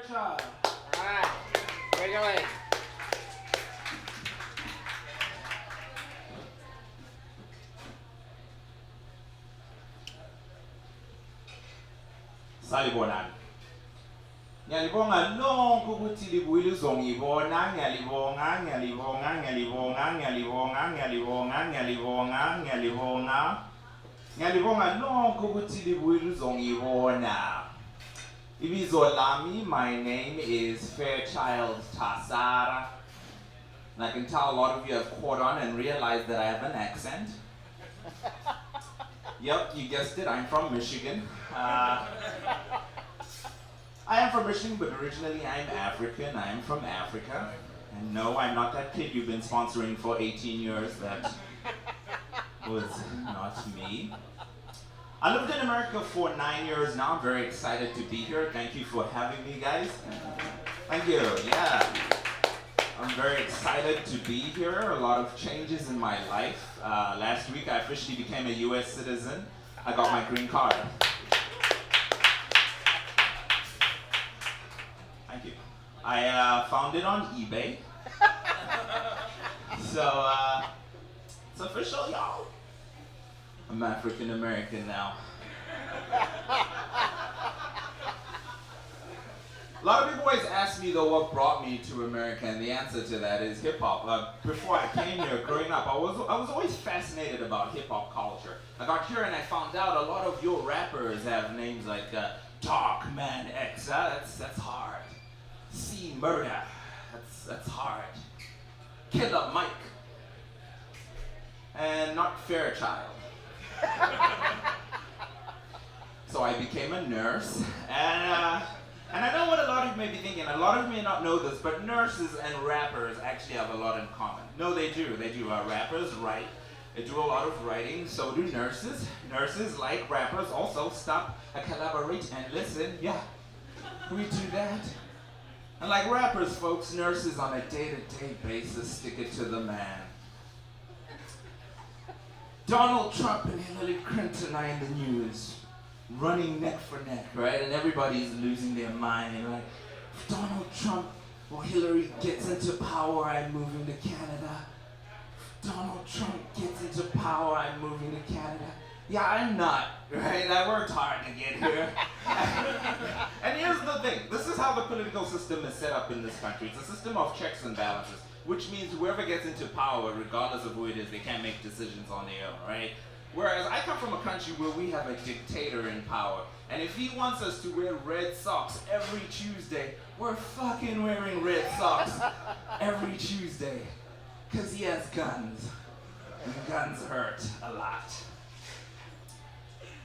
Fairchild. All right. Congratulations. Salibonani. Ngiyalibonga lonke ukuthi libuye lizongibona, ngiyalibonga, ngiyalibonga, ngiyalibonga, ngiyalibonga, ngiyalibonga, ngiyalibonga, ngiyalibonga. Ngiyalibonga lonke ukuthi libuye lizongibona. Ibizo lami, my name is Fairchild Tasara. And I can tell a lot of you have caught on and realized that I have an accent. Yep, you guessed it, I'm from Michigan. I am from Michigan, but originally I'm African. I am from Africa. And no, I'm not that kid you've been sponsoring for 18 years. That was not me. I lived in America for 9 years now. I'm very excited to be here. Thank you for having me, guys. Thank you, yeah. I'm very excited to be here. A lot of changes in my life. Last week, I officially became a US citizen. I got my green card. Thank you. I found it on eBay. So, it's official, y'all. I'm African American now. A lot of people always ask me though what brought me to America, and the answer to that is hip hop. Before I came here, growing up, I was always fascinated about hip hop culture. I got here and I found out a lot of your rappers have names like Dark Man X. That's hard. C Murder. That's hard. Killer Mike. And not Fairchild. So I became a nurse, and I know what a lot of you may be thinking. A lot of you may not know this, but nurses and rappers actually have a lot in common. No, they do. They do. Rappers write. They do a lot of writing. So do nurses. Nurses, like rappers, also stop, collaborate, and listen. Yeah, we do that. And like rappers, folks, nurses on a day-to-day basis stick it to the man. Donald Trump and Hillary Clinton are in the news, running neck for neck, right? And everybody's losing their mind, right? If Donald Trump or Hillary gets into power, I'm moving to Canada. If Donald Trump gets into power, I'm moving to Canada. Yeah, I'm not, right? I worked hard to get here. And here's the thing. This is how the political system is set up in this country. It's a system of checks and balances, which means whoever gets into power, regardless of who it is, they can't make decisions on their own, right? Whereas I come from a country where we have a dictator in power, and if he wants us to wear red socks every Tuesday, we're fucking wearing red socks every Tuesday, because he has guns, and guns hurt a lot.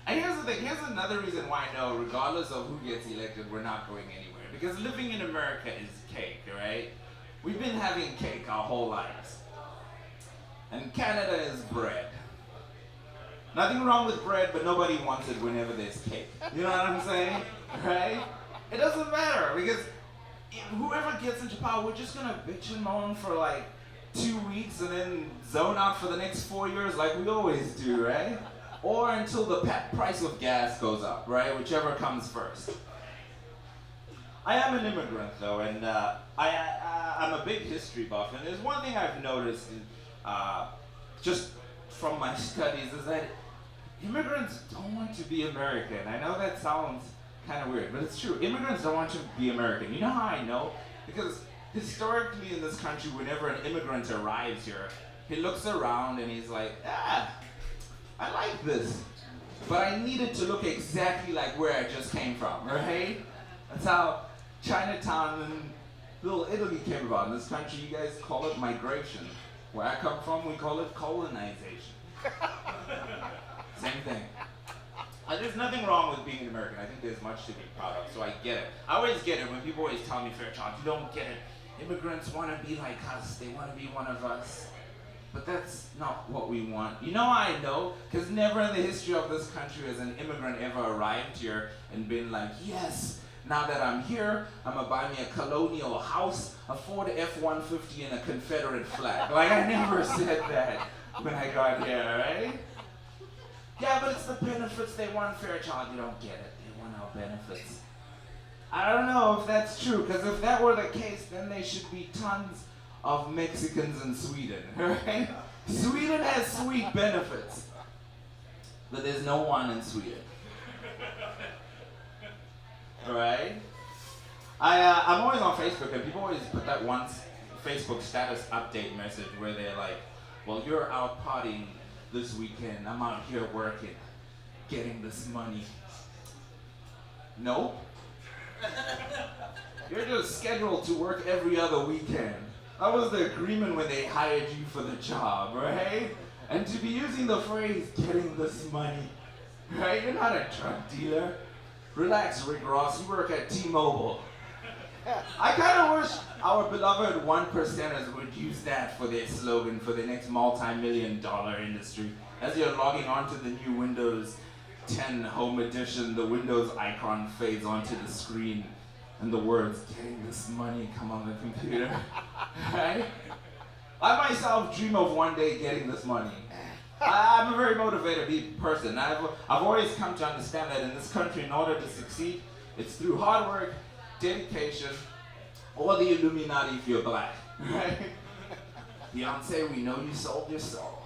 And here's the thing, here's another reason why I know, regardless of who gets elected, we're not going anywhere. Because living in America is cake, right? We've been having cake our whole lives. And Canada is bread. Nothing wrong with bread, but nobody wants it whenever there's cake. You know what I'm saying? Right? It doesn't matter, because whoever gets into power, we're just gonna bitch and moan for like 2 weeks and then zone out for the next 4 years like we always do, right? Or until the price of gas goes up, right? Whichever comes first. I am an immigrant though, and I'm a big history buff, and there's one thing I've noticed just from my studies is that immigrants don't want to be American. I know that sounds kind of weird, but it's true. Immigrants don't want to be American. You know how I know? Because historically in this country, whenever an immigrant arrives here, he looks around and he's like, I like this, but I need it to look exactly like where I just came from, right? That's how Chinatown and Little Italy came about. In this country, you guys call it migration. Where I come from, we call it colonization. Same thing. There's nothing wrong with being an American. I think there's much to be proud of, so I get it. I always get it when people always tell me, Fairchild, you don't get it. Immigrants want to be like us. They want to be one of us. But that's not what we want. You know I know, because never in the history of this country has an immigrant ever arrived here and been like, yes, now that I'm here, I'm gonna buy me a colonial house, a Ford F-150, and a Confederate flag. Like, I never said that when I got here, right? Yeah, but it's the benefits they want, Fairchild. You don't get it. They want our benefits. I don't know if that's true, because if that were the case, then there should be tons of Mexicans in Sweden, right? Sweden has sweet benefits, but there's no one in Sweden. Right? I'm always on Facebook, and people always put that one Facebook status update message where they're like, well, you're out partying this weekend, I'm out here working, getting this money. Nope. You're just scheduled to work every other weekend. That was the agreement when they hired you for the job, right? And to be using the phrase, getting this money, right? You're not a drug dealer. Relax, Rick Ross, you work at T-Mobile. I kind of wish our beloved 1%ers would use that for their slogan for the next multi-million-dollar industry. As you're logging onto the new Windows 10 Home Edition, the Windows icon fades onto the screen and the words, getting this money, come on the computer. Right? I myself dream of one day getting this money. I'm a very motivated person. I've always come to understand that in this country, in order to succeed, it's through hard work, dedication, or the Illuminati if you're black. Right? Beyonce, we know you sold your soul.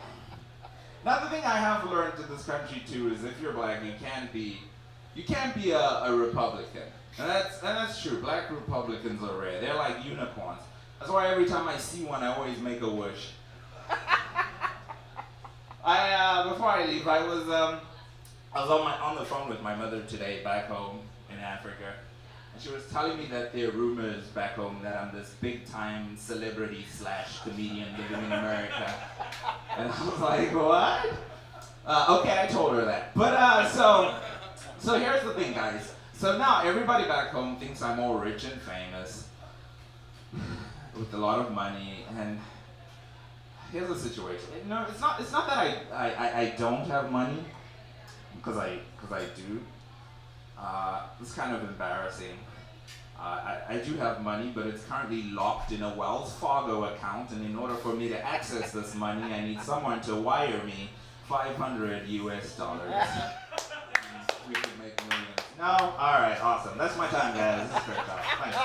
Another thing I have learned in this country too is if you're black, you can't be a Republican. And that's true. Black Republicans are rare. They're like unicorns. That's why every time I see one, I always make a wish. Before I leave, I was on the phone with my mother today back home in Africa, and she was telling me that there are rumors back home that I'm this big-time celebrity / comedian living in America. And I was like, what? Okay, I told her that. But so here's the thing, guys. So now everybody back home thinks I'm all rich and famous with a lot of money, and here's the situation. No, it's not that I don't have money, because I do. It's kind of embarrassing. I do have money, but it's currently locked in a Wells Fargo account, and in order for me to access this money, I need someone to wire me $500 US. We could make millions. No? Alright, awesome. That's my time, guys. This is Fairchild. Thanks.